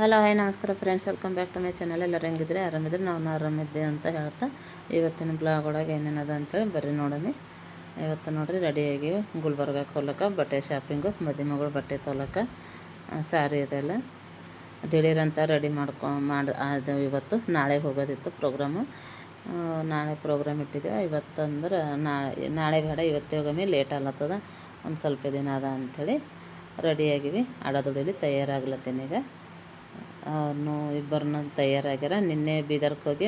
Hello hi ನಮಸ್ಕಾರ friends, welcome back to my channel. ಎಲ್ಲರೂ ಹೆಂಗಿದ್ರೆ ಆರಾಮಿದ್ರೆ ನಾವು ಆರಾಮಿದ್ದೆ ಅಂತ ಹೇಳ್ತಾ ಇವತ್ತಿನ ಬ್ಲಾಗ್ ಒಳಗೆ ಏನೇನದ ಅಂತೇಳಿ ಬರ್ರಿ ನೋಡೋಣ. ಇವತ್ತು ನೋಡ್ರಿ ರೆಡಿಯಾಗಿ ಗುಲ್ಬರ್ಗಕ್ಕೆ ಹೋಗ್ಲಕ್ಕ ಬಟ್ಟೆ ಶಾಪಿಂಗು, ಮದುವೆ ಮಗಳು ಬಟ್ಟೆ ತೊಗೊಳಕ್ಕೆ ಸ್ಯಾರಿ ಇದೆಲ್ಲ ದಿಢೀರಂತ ರೆಡಿ ಅದು ಇವತ್ತು ನಾಳೆ ಹೋಗೋದಿತ್ತು ಪ್ರೋಗ್ರಾಮು. ನಾಳೆ ಪ್ರೋಗ್ರಾಮ್ ಇಟ್ಟಿದ್ದೇವೆ. ಇವತ್ತಂದ್ರೆ ನಾಳೆ ಬೇಡ, ಇವತ್ತೇ ಹೋಗಮ್ಮಿ, ಲೇಟ್ ಆಗ್ಲತ್ತದ, ಒಂದು ಸ್ವಲ್ಪ ದಿನ ಅದ ಅಂಥೇಳಿ ರೆಡಿಯಾಗಿವಿ. ಅಡದುಡಿಲಿ ತಯಾರಾಗ್ಲತ್ತೀನಿ. ಈಗ ಅವ್ರನ್ನೂ ಇಬ್ಬರನ್ನ ತಯಾರಾಗ್ಯಾರ. ನಿನ್ನೆ ಬೀದರ್ಗೆ ಹೋಗಿ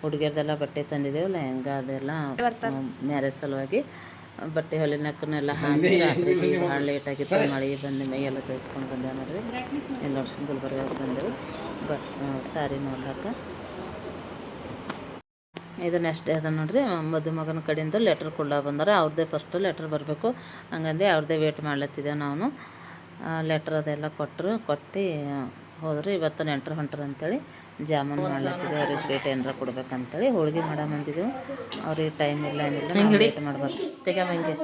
ಹುಡುಗಿಯರ್ದೆಲ್ಲ ಬಟ್ಟೆ ತಂದಿದ್ದೇವೆ, ಲೆಹಂಗ ಅದೆಲ್ಲ ಮ್ಯಾರೇಜ್ ಸಲುವಾಗಿ ಬಟ್ಟೆ ಹೊಲಿನಕ್ಕನೆಲ್ಲ ಹಾಕಿ ರಾತ್ರಿ ಭಾಳ ಲೇಟಾಗಿತ್ತು. ಮಳೆ ಬಂದು ಮೈಯೆಲ್ಲ ತೆಗೆಸ್ಕೊಂಡು ಬಂದೇವೆ ನೋಡ್ರಿ. ಎಲ್ಲ ವರ್ಷ ಗುಲ್ಬರ್ಗಕ್ಕೆ ಬಂದೆವು ಸ್ಯಾರಿ ನೋಡ್ಲಿಕ್ಕೆ. ಇದು ನೆಕ್ಸ್ಟ್ ಡೇ ಅದ ನೋಡ್ರಿ. ಮದುಮಗನ ಕಡೆಯಿಂದ ಲೆಟ್ರ್ ಕೊಡ್ಲಾ ಬಂದಾರ. ಅವ್ರದ್ದೇ ಫಸ್ಟ್ ಲೆಟ್ರ್ ಬರಬೇಕು ಹಂಗಂದು ಅವ್ರದ್ದೇ ವೇಟ್ ಮಾಡ್ಲತ್ತಿದ್ದೇವೆ ನಾವು. ಲೆಟ್ರ್ ಅದೆಲ್ಲ ಕೊಟ್ಟು ಹೋದ್ರಿ. ಇವತ್ತು ನೆಂಟ್ರು ಹೊಂಟ್ರು ಅಂತೇಳಿ ಜಾಮೂನು ಮಾಡ್ಲತ್ತಿದ್ದೇವೆ. ಅವ್ರಿಗೆ ಸ್ವೀಟ್ ಏನಾರ ಕೊಡ್ಬೇಕಂತೇಳಿ ಹೋಳಿಗೆ ಮಾಡಂದಿದ್ದೆವು. ಅವ್ರಿಗೆ ಟೈಮ್ ಇಲ್ಲ ಏನಿಲ್ಲ, ವೇಟ್ ಮಾಡ್ಬಾರ್ದು. ತೆಗಮಂಗೆ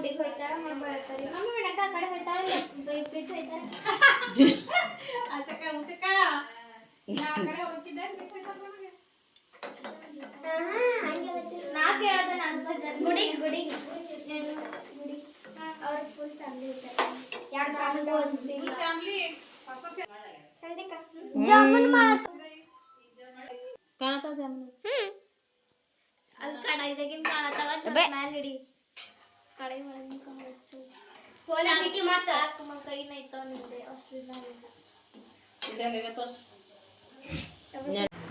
ಕಾಣತಾವ ಜಾಮೂನು.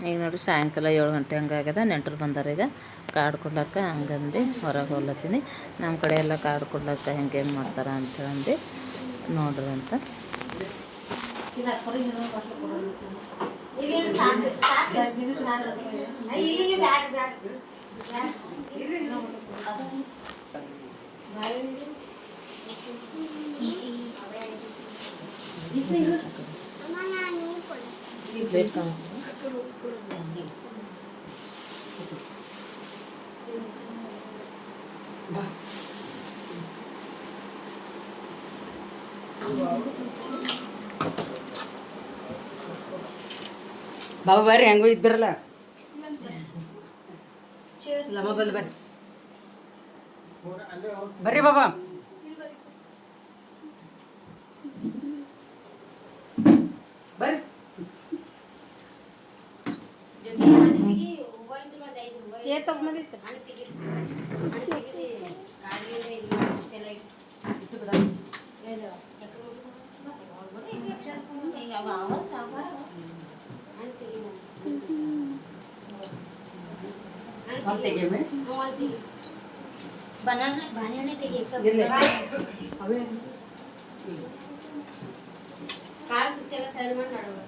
ಈಗ ನೋಡ್ರಿ ಸಾಯಂಕಾಲ 7 ಗಂಟೆ ಹಂಗಾಗ್ಯದ. ನೆಂಟರು ಬಂದಾರ. ಈಗ ಕಾರ್ಡ್ ಕೊಡ್ಲಕ್ಕ ಹಂಗಂದು ಹೊರಗೆ ಹೋಗ್ಲತ್ತೀನಿ. ನಮ್ಮ ಕಡೆ ಎಲ್ಲ ಕಾರ್ಡ್ ಕೊಡ್ಲಕ್ಕ ಹೆಂಗೆ ಮಾಡ್ತಾರೆ ಅಂತೇಳಿ ನೋಡ್ರಿ ಅಂತ. ಬಾಬಾ ಬರ್ರಿ, ಹೆಂಗೋ ಇದ್ರಲ್ಲ ಲಮ್ಮ ಬಲ್ಲಿ ಬರ್ರಿ ಬರ್ರಿ ಬಾಬಾ. ಬರ್ರಿ ಚೇರ್ ತಗೊಂಬಂದಿತ್ತು. ಕಾರ್ ಸುತ್ತೆಲ್ಲ ಸೈಡ್ ಮಾಡಿ ಮಾಡೋದು.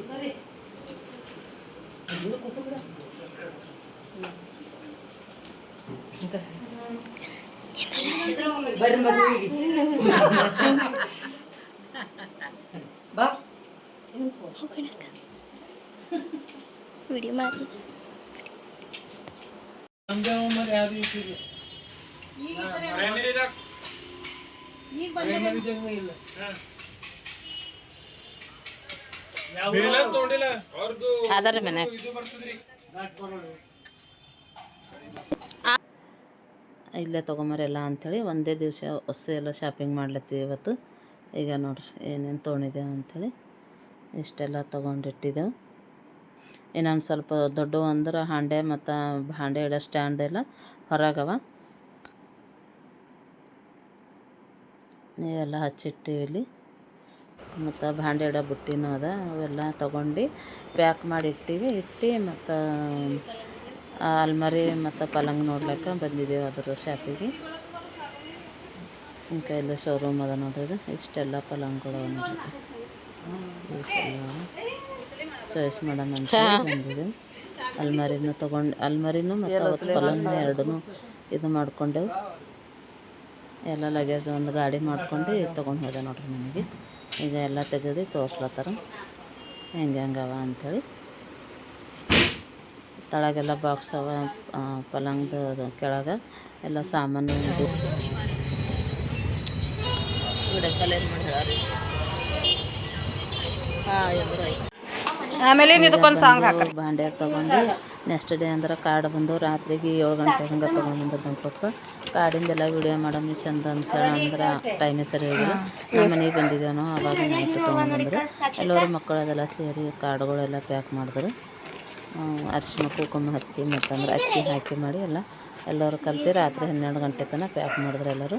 ಬರ್ರಿ ಬಾ ವಿಡಿಯೋ ಮಾಡಿ ಅದರ ಮನೆ ಇಲ್ಲೇ ತೊಗೊಂಬರೆಲ್ಲ ಅಂಥೇಳಿ ಒಂದೇ ದಿವಸ ಹೊಸ ಎಲ್ಲ ಶಾಪಿಂಗ್ ಮಾಡ್ಲತ್ತೀವಿ ಇವತ್ತು. ಈಗ ನೋಡ್ರಿ ಏನೇನು ತೊಗೊಂಡಿದ್ದೇವೆ ಅಂಥೇಳಿ ಇಷ್ಟೆಲ್ಲ ತೊಗೊಂಡಿಟ್ಟಿದ್ದೆವು. ಇನ್ನೊಂದು ಸ್ವಲ್ಪ ದೊಡ್ಡವು ಅಂದ್ರೆ ಹಾಂಡೆ ಮತ್ತು ಹಾಂಡೆ ಇಡೋ ಸ್ಟ್ಯಾಂಡ್ ಎಲ್ಲ ಹೊರಗವ. ನೀವೆಲ್ಲ ಹಚ್ಚಿಟ್ಟಿವಿ ಇಲ್ಲಿ. ಮತ್ತು ಭಾಂಡೆ ಇಡೋ ಬುಟ್ಟಿನೂ ಅದ. ಅವೆಲ್ಲ ತೊಗೊಂಡು ಪ್ಯಾಕ್ ಮಾಡಿ ಇಟ್ಟು ಮತ್ತು ಅಲ್ಮಾರಿ ಮತ್ತು ಪಲಂಗ್ ನೋಡ್ಲಿಕ್ಕೆ ಬಂದಿದ್ದೇವೆ ಅದ್ರ ಶಾಪಿಗೆ. ಇಂಕ ಎಲ್ಲ ಶೋರೂಮ್ ಅದ ನೋಡ್ರಿ. ಇಷ್ಟೆಲ್ಲ ಪಲಂಗ್ಗಳು ನೋಡ್ರಿ. ಇಷ್ಟೆಲ್ಲ ಚಾಯ್ಸ್ ಮಾಡೋಣ ಅಂತ ಬಂದಿದ್ದೆವು. ಅಲ್ಮಾರಿನೂ ಮತ್ತು ಅವತ್ತು ಪಲಂಗ್ನ ಎರಡೂ ಇದು ಮಾಡ್ಕೊಂಡೆವು. ಎಲ್ಲ ಲಗೇಜ್ ಒಂದು ಗಾಡಿ ಮಾಡ್ಕೊಂಡು ತೊಗೊಂಡು ಹೋದೆ ನೋಡ್ರಿ ನನಗೆ. ಈಗ ಎಲ್ಲ ತೆಗೆದು ತೋರ್ಸ್ಲತ್ತಾರ ಹೆಂಗೆ ಹೆಂಗವ ಅಂಥೇಳಿ. ತಳಗೆಲ್ಲ ಬಾಕ್ಸ್ ಅವ, ಪಲಂಗ್ದು ಕೆಳಗೆ ಎಲ್ಲ ಸಾಮಾನು ಇದು ವಿಡಿಯೋ ಕಾಲ್ ಏನು ಮಾಡಿ ಹೇಳಾರಿ. ಆಮೇಲೆ ಇದಕ್ಕೊಂದು ಸಾಂಗ್ ಹಾಕ್ರಿ. ಬಾಂಡೆ ತೊಗೊಂಡು ನೆಕ್ಸ್ಟ್ ಡೇ ಅಂದ್ರೆ ಕಾರ್ಡ್ ಬಂದು ರಾತ್ರಿಗೆ 7 ಗಂಟೆ ಹಂಗೆ ತೊಗೊಂಡು ಬಂದ್ರು ನಮ್ಮ ಪಪ್ಪ. ಕಾರ್ಡಿಂದೆಲ್ಲ ವಿಡಿಯೋ ಮಾಡೋ ಚಂದ ಅಂತೇಳಿ ಅಂದ್ರೆ ಟೈಮೇ ಸರಿ ಹೋಗಿಲ್ಲ. ನಮ್ಮ ಮನೆಗೆ ಬಂದಿದ್ದೇವೆ ನಾವು, ಆವಾಗ ನೈಟ್ ತೊಗೊಂಡ್ಬಂದ್ರು. ಎಲ್ಲರೂ ಮಕ್ಕಳದೆಲ್ಲ ಸೇರಿ ಕಾರ್ಡ್ಗಳೆಲ್ಲ ಪ್ಯಾಕ್ ಮಾಡಿದ್ರು. ಅರಿಶಿನ ಕುಂಕುಮ ಹಚ್ಚಿ ಮತ್ತಂದ್ರೆ ಅಕ್ಕಿ ಹಾಕಿ ಮಾಡಿ ಎಲ್ಲರೂ ಕಲ್ತು ರಾತ್ರಿ 12 ಗಂಟೆ ತನಕ ಪ್ಯಾಕ್ ಮಾಡಿದ್ರು. ಎಲ್ಲರೂ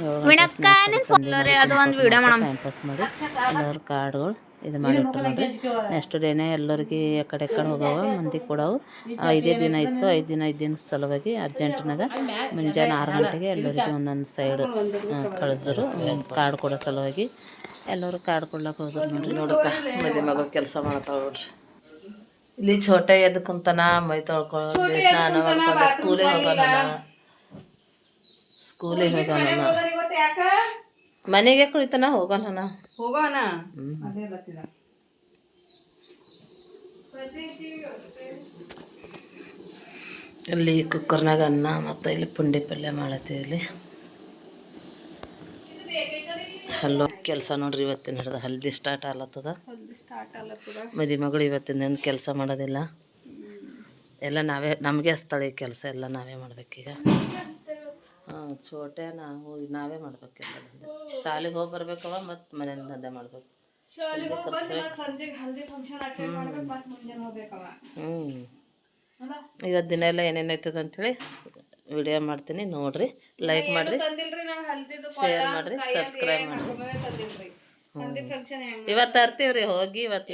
7 ಗಂಟೆ ಟೈಮ್ ಪಾಸ್ ಮಾಡಿ ಎಲ್ಲರೂ ಕಾರ್ಡ್ಗಳು ಇದು ಮಾಡಿಟ್ಟು ನೋಡ್ರಿ. ನೆಕ್ಸ್ಟ್ ಡೇನೇ ಎಲ್ಲರಿಗೆ ಆ ಕಡೆ ಹೋಗವ ಮಂದಿ ಕೊಡವು. 5 ದಿನ ಇತ್ತು. 5 ದಿನ ಸಲುವಾಗಿ ಅರ್ಜೆಂಟಿನಾಗ ಮುಂಜಾನೆ 6 ಗಂಟೆಗೆ ಎಲ್ಲರಿಗೆ ಒಂದೊಂದು ಸೈಡ್ ಕಳಿಸಿದ್ರು ಕಾರ್ಡ್ ಕೊಡೋ ಸಲುವಾಗಿ. ಎಲ್ಲರೂ ಕಾರ್ಡ್ ಕೊಡ್ಲಕ್ಕೆ ಹೋದ್ರು ನೋಡ್ರಿ. ನೋಡಕ್ಕ ಮದುವೆ ಮಗಳು ಕೆಲಸ ಮಾಡ್ತಾವ ನೋಡ್ರಿ. ಇಲ್ಲಿ ಛೋಟೆ ಎದ್ದು ಕುಂತಾನ, ಮೈ ತೊಳ್ಕೊಂಡು ಸ್ನಾನ ಮಾಡ್ಕೊಂಡು ಸ್ಕೂಲಿಗೆ ಹೋಗೋಣ. ಮನೆಗೆ ಕುಳಿತಾನ ಹೋಗೋಣ. ಇಲ್ಲಿ ಕುಕ್ಕರ್ನಾಗ ಅನ್ನ ಮತ್ತು ಇಲ್ಲಿ ಪುಂಡಿ ಪಲ್ಯ ಮಾಡತ್ತೀವಿ. ಇಲ್ಲಿ ಹಲ್ಲೋ ಕೆಲಸ ನೋಡ್ರಿ. ಇವತ್ತಿನ ಹಿಡ್ದು ಹಲ್ದಿ ಸ್ಟಾರ್ಟ್ ಆಗ್ಲತ್ತದ. ಮದಿ ಮಗಳು ಇವತ್ತಿನ ಕೆಲಸ ಮಾಡೋದಿಲ್ಲ. ಎಲ್ಲ ನಮಗೆ ಹಚ್ತಾಳೆ ಈ ಕೆಲಸ ಎಲ್ಲ ನಾವೇ ಮಾಡ್ಬೇಕೀಗ. ಛೋಟೆ ನಾವೇ ಮಾಡ್ಬೇಕೆಲ್ಲ. ಶಾಲೆಗೆ ಹೋಗಿ ಬರ್ಬೇಕವ ಮತ್ತು ಮನೆಯಿಂದ ದಂಧೆ ಮಾಡ್ಬೇಕು. ಇವತ್ತು ದಿನ ಎಲ್ಲ ಏನೇನೈತದ ಅಂಥೇಳಿ ವಿಡಿಯೋ ಮಾಡ್ತೀನಿ ನೋಡ್ರಿ. ಲೈಕ್ ಮಾಡಿರಿ, ಶೇರ್ ಮಾಡಿರಿ, ಸಬ್ಸ್ಕ್ರೈಬ್ ಮಾಡಿರಿ. ಇವತ್ತು ತರ್ತೀವ್ರಿ ಹೋಗಿ. ಇವತ್ತು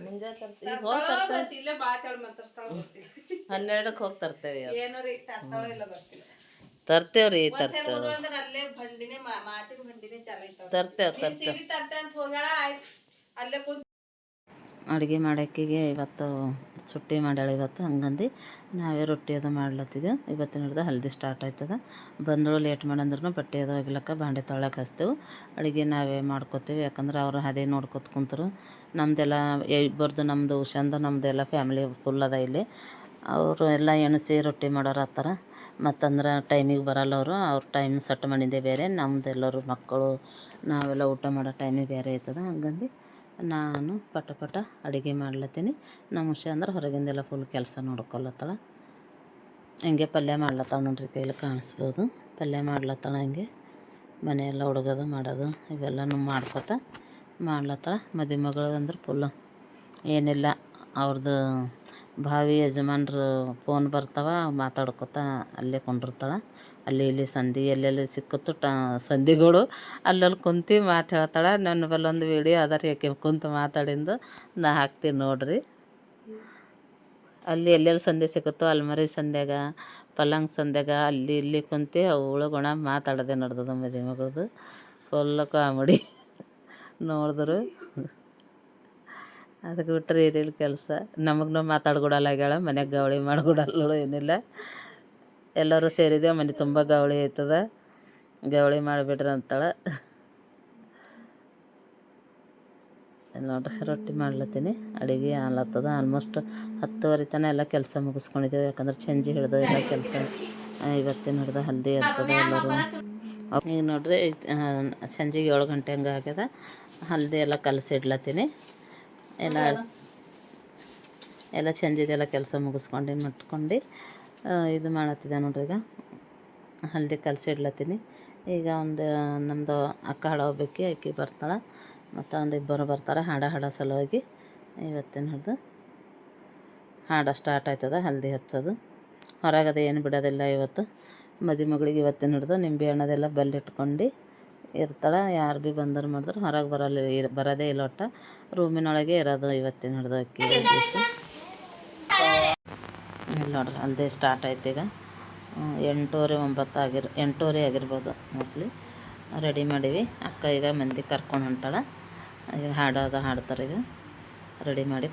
ಮುಂಜಾನೆ ತರ್ತೀವಿ. ಹೋಗಿ ತರ್ತೇವೆ 12ಕ್ಕೆ ಹೋಗಿ ತರ್ತೇವೆ. ತರ್ತೇವ್ರಿ ತರ್ತೇವೆ. ಅಡುಗೆ ಮಾಡೋಕ್ಕಿಗೆ ಇವತ್ತು ಸುಟ್ಟಿ ಮಾಡ್ಯಾಳ. ಇವತ್ತು ಹಂಗಂದು ನಾವೇ ರೊಟ್ಟಿ ಅದು ಮಾಡ್ಲತ್ತಿದ್ದೆವು. ಇವತ್ತಿನ ಹಿಡ್ದು ಹಲ್ದಿ ಸ್ಟಾರ್ಟ್ ಆಯ್ತದ. ಬಂದಳು ಲೇಟ್ ಮಾಡಂದ್ರೂ ಬಟ್ಟೆ ಅದು ಒಗಿಲಕ್ಕ ಬಾಂಡೆ ತೊಳಕ್ಕೆ ಹಚ್ತೇವೆ. ಅಡುಗೆ ನಾವೇ ಮಾಡ್ಕೋತೀವಿ. ಯಾಕಂದ್ರೆ ಅವ್ರು ಅದೇ ನೋಡ್ಕೊತ ಕುಂತರು. ನಮ್ಮದೆಲ್ಲ ಇಬ್ಬರದು ನಮ್ಮದು ಉಷಂದು ನಮ್ಮದೆಲ್ಲ ಫ್ಯಾಮಿಲಿ ಫುಲ್ ಅದ ಇಲ್ಲಿ. ಅವರು ಎಲ್ಲ ಎಣಸಿ ರೊಟ್ಟಿ ಮಾಡೋರು ಆತ್ತಾರ. ಮತ್ತಂದ್ರೆ ಟೈಮಿಗೆ ಬರಲ್ಲ ಅವರು. ಅವ್ರ ಟೈಮ್ ಸೆಟ್ ಮಾಡಿದ್ದೆ ಬೇರೆ, ನಮ್ದು ಎಲ್ಲರೂ ಮಕ್ಕಳು ನಾವೆಲ್ಲ ಊಟ ಮಾಡೋ ಟೈಮಿಗೆ ಬೇರೆ ಆಯ್ತದ. ಹಂಗಂದು ನಾನು ಪಟ ಅಡುಗೆ ಮಾಡ್ಲತ್ತೀನಿ. ನಮ್ಮ ಹುಷ ಅಂದ್ರೆ ಹೊರಗಿಂದೆಲ್ಲ ಫುಲ್ ಕೆಲಸ ನೋಡ್ಕೊಳತ್ತಾಳ. ಹಿಂಗೆ ಪಲ್ಯ ಮಾಡ್ಲತ್ತಾಳ ನೋಡ್ರಿ. ಕೈಲಿ ಕಾಣಿಸ್ಬೋದು. ಪಲ್ಯ ಮಾಡ್ಲತ್ತಾಳ. ಹಿಂಗೆ ಮನೆಯೆಲ್ಲ ಹುಡುಗೋದು ಮಾಡೋದು ಇವೆಲ್ಲನೂ ಮಾಡ್ಲತ್ತಾಳ. ಮದುವೆ ಮಗಳು ಅಂದ್ರೆ ಫುಲ್ಲು ಏನಿಲ್ಲ. ಅವ್ರದ್ದು ಭಾವಿ ಯಜಮಾನ್ರು ಫೋನ್ ಬರ್ತಾವ, ಮಾತಾಡ್ಕೊತ ಅಲ್ಲೇ ಕೊಂಡಿರ್ತಾಳೆ. ಅಲ್ಲಿ ಇಲ್ಲಿ ಸಂಧಿ ಎಲ್ಲೆಲ್ಲಿ ಸಿಕ್ಕತ್ತು ಸಂಧಿಗಳು ಅಲ್ಲಲ್ಲಿ ಕುಂತು ಮಾತು ಹೇಳ್ತಾಳೆ. ನನ್ನ ಬಲ್ಲೊಂದು ವೀಡಿಯೋ ಅದರಿ ಯಾಕೆ ಕುಂತು ಮಾತಾಡಿಂದು ನಾ ಹಾಕ್ತೀನಿ ನೋಡ್ರಿ. ಅಲ್ಲಿ ಎಲ್ಲೆಲ್ಲಿ ಸಂಧಿ ಸಿಕ್ಕತ್ತೋ ಅಲ್ಮರಿ ಸಂಧ್ಯಾಗ, ಪಲ್ಲಂಗ್ ಸಂಧ್ಯಾಗ ಅಲ್ಲಿ ಇಲ್ಲಿ ಕುಂತು ಅವಳು ಗುಣ ಮಾತಾಡೋದೇ ನಡೆದದ ಮದುವೆ ಮಗಳದು. ಫುಲ್ ಕಾಮಿಡಿ ನೋಡಿದ್ರು. ಅದಕ್ಕೆ ಬಿಟ್ಟರೆ ಏನಿಲ್ಲ ಕೆಲಸ. ನಮಗೂ ಮಾತಾಡ್ಕೊಡಲ್ಲ ಆಗ್ಯಾಳ. ಮನೆಗೆ ಗವಳಿ ಮಾಡ್ಕೊಡಲ್ಲಳು ಏನಿಲ್ಲ. ಎಲ್ಲರೂ ಸೇರಿದ್ದೇವೆ. ಮನೆ ತುಂಬ ಗವಳಿ ಆಯ್ತದ. ಗವಳಿ ಮಾಡಿಬಿಡ್ರಿ ಅಂತಾಳೆ. ನೋಡ್ರಿ ರೊಟ್ಟಿ ಮಾಡ್ಲತ್ತೀನಿ. ಅಡುಗೆ ಆಗ್ಲತ್ತದ. ಆಲ್ಮೋಸ್ಟ್ 10:30 ತನಕ ಎಲ್ಲ ಕೆಲಸ ಮುಗಿಸ್ಕೊಂಡಿದ್ದೇವೆ. ಯಾಕಂದ್ರೆ ಚಂಜಿ ಹಿಡ್ದು ಎಲ್ಲ ಕೆಲಸ ಇವತ್ತಿನ ಹಿಡ್ದು ಹಲ್ದಿ ಇರ್ತದ ಎಲ್ಲರೂ. ಈಗ ನೋಡ್ರಿ ಸಂಜೆಗೆ 7 ಗಂಟೆ ಹಂಗೆ ಆಗ್ಯದ. ಹಲ್ದಿ ಎಲ್ಲ ಕಲಸಿಡ್ಲತ್ತೀನಿ. ಎಲ್ಲ ಚಂಜಿದೆಲ್ಲ ಕೆಲಸ ಮುಗಿಸ್ಕೊಂಡು ಇದು ಮಾಡತ್ತಿದ್ದೆ ನೋಡ್ರಿ. ಈಗ ಹಲ್ದಿ ಕಲಸಿಡ್ಲತ್ತೀನಿ. ಈಗ ಒಂದು ನಮ್ಮದು ಅಕ್ಕ ಹಾಡೋಗ್ಬೇಕು. ಆಕೆ ಬರ್ತಾಳೆ ಮತ್ತು ಒಂದು ಇಬ್ಬರು ಬರ್ತಾರೆ ಹಾಡೋ ಸಲುವಾಗಿ. ಇವತ್ತಿನ ಹಿಡ್ದು ಹಾಡು ಸ್ಟಾರ್ಟ್ ಆಯ್ತದ. ಹಲ್ದಿ ಹಚ್ಚೋದು ಹೊರಗದೆ ಏನು ಬಿಡೋದಿಲ್ಲ. ಇವತ್ತು ಮದುವೆ ಮಗಳಿಗೆ ಇವತ್ತಿನ ಹಿಡ್ದು ನಿಂಬೆ ಹಣ್ಣದೆಲ್ಲ ಬಲ್ಲಿಟ್ಕೊಂಡು ಇರ್ತಾಳೆ. ಯಾರು ಭೀ ಬಂದರು ಮಾಡಿದ್ರೆ ಹೊರಗೆ ಬರೋದೇ ಇಲ್ಲ. ಒಟ್ಟು ರೂಮಿನೊಳಗೆ ಇರೋದು ಇವತ್ತಿನ ಹಿಡ್ದು ಅಕ್ಕಿ ದಿವಸ. ಇಲ್ಲಿ ನೋಡ್ರಿ ಹಲ್ದಿ ಸ್ಟಾರ್ಟ್ ಆಯ್ತು. ಈಗ 8:30 ಆಗಿರ್ಬೋದು ಮೋಸ್ಟ್ಲಿ. ರೆಡಿ ಮಾಡೀವಿ. ಅಕ್ಕ ಈಗ ಮಂದಿ ಕರ್ಕೊಂಡು ಹೊಂಟಾಳ. ಈಗ ಹಾಡೋದು ಹಾಡ್ತಾರೆ. ಈಗ ರೆಡಿ ಮಾಡಿ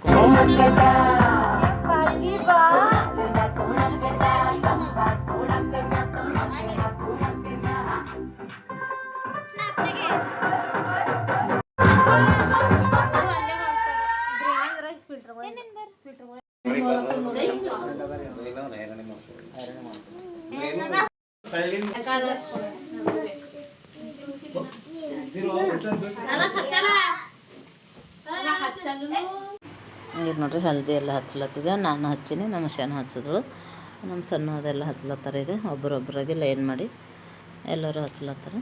ಇದು ನೋಡ್ರಿ ಹಲ್ದಿ ಎಲ್ಲ ಹಚ್ಲತ್ತಿದ್ದೆ, ನಾನು ಹಚ್ಚೀನಿ, ನಮ್ಮ ಶಾನ ಹಚ್ಚಿದ್ರು, ನಮ್ಮ ಸಣ್ಣ ಅದೆಲ್ಲ ಹಚ್ಲತ್ತಾರೆ. ಈಗ ಒಬ್ಬರೊಬ್ಬರಾಗಿ ಲೈನ್ ಮಾಡಿ ಎಲ್ಲರೂ ಹಚ್ಲತ್ತಾರೆ.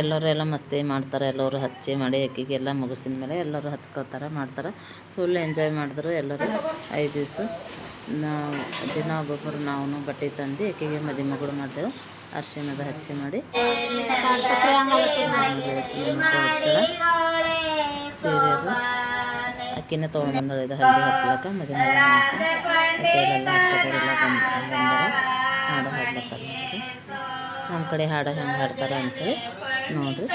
ಎಲ್ಲರೂ ಎಲ್ಲ ಮಸ್ತಿ ಮಾಡ್ತಾರೆ, ಎಲ್ಲರೂ ಹಚ್ಚಿ ಮಾಡಿ ಅಕ್ಕಿಗೆಲ್ಲ ಮುಗಿಸಿದ ಮೇಲೆ ಎಲ್ಲರೂ ಹಚ್ಕೋತಾರೆ ಮಾಡ್ತಾರೆ. ಫುಲ್ ಎಂಜಾಯ್ ಮಾಡಿದ್ರು ಎಲ್ಲರೂ 5 ದಿವಸ. ದಿನ ಒಬ್ಬೊಬ್ಬರು ನಾವು ಬಟ್ಟೆ ತಂದು ಅಕ್ಕಿಗೆ ಮದುವೆ ಮಾಡಿದೆವು, ಅರಿಶಿಣದ ಹಚ್ಚಿ ಮಾಡಿ ಸೀರೆ ಅದು ಅಕ್ಕಿನೇ ತೊಗೊಂಡು ಬಂದಳು. ಇದು ಹಲ್ದಿ ಹಚ್ಲಕ್ಕ ಮದುವೆ ಅಕ್ಕಿಯಲ್ಲೆಲ್ಲ ಅಕ್ಕದವರೆಲ್ಲ ಬಂದರೆ ಹಾಡು ಹಾಡ್ಲತ್ತಾರೆ. ನಮ್ಮ ಕಡೆ ಹಾಡು ಹೆಂಗೆ ಹಾಡ್ತಾರೆ ಅಂತೇಳಿ ನೋಡಿರಿ.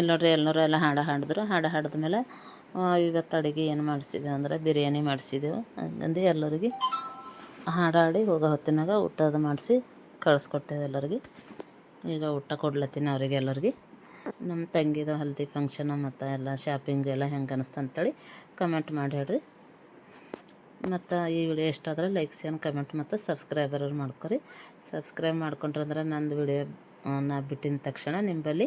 ಎಲ್ಲರೂ ಎಲ್ಲ ಹಾಡು ಹಾಡಿದ್ರು. ಹಾಡು ಹಾಡಿದ್ಮೇಲೆ ಇವತ್ತು ಅಡುಗೆ ಏನು ಮಾಡಿಸಿದೆವು ಅಂದ್ರೆ ಬಿರಿಯಾನಿ ಮಾಡಿಸಿದೆವು. ಹಂಗಂದು ಎಲ್ಲರಿಗೆ ಹಾಡಾಡಿ ಹೋಗೋ ಹೊತ್ತಿನಾಗ ಊಟದ ಮಾಡಿಸಿ ಕಳಿಸ್ಕೊಟ್ಟೆವು ಎಲ್ಲರಿಗೆ. ಈಗ ಊಟ ಕೊಡ್ಲತ್ತೀನಿ ಅವರಿಗೆ ಎಲ್ಲರಿಗೆ. ನಮ್ಮ ತಂಗಿದು ಹಲ್ದಿ ಫಂಕ್ಷನ್ ಮತ್ತು ಎಲ್ಲ ಶಾಪಿಂಗ್ ಎಲ್ಲ ಹೆಂಗೆ ಅನಿಸ್ತು ಅಂತೇಳಿ ಕಮೆಂಟ್ ಮಾಡಿ ಹೇಳ್ರಿ. ಮತ್ತು ಈ ವಿಡಿಯೋ ಇಷ್ಟ ಆದರೆ ಲೈಕ್ ಶೇರ್ ಕಮೆಂಟ್ ಮತ್ತು ಸಬ್ಸ್ಕ್ರೈಬರ್ ಮಾಡ್ಕೊರಿ. ಸಬ್ಸ್ಕ್ರೈಬ್ ಮಾಡ್ಕೊಂಡ್ರೆ ಅಂದ್ರೆ ನಂದು ವಿಡಿಯೋ ನಾ ಬಿಟ್ಟಿದ ತಕ್ಷಣ ನಿಂಬಲ್ಲಿ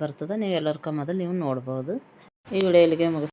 ಬರ್ತದೆ, ನೀವು ಎಲ್ಲರ ಮೊದಲು ನೀವು ನೋಡ್ಬೋದು. ಈ ವಿಡಿಯೋ ಇಲ್ಲಿಗೆ ಮುಗಿಸ್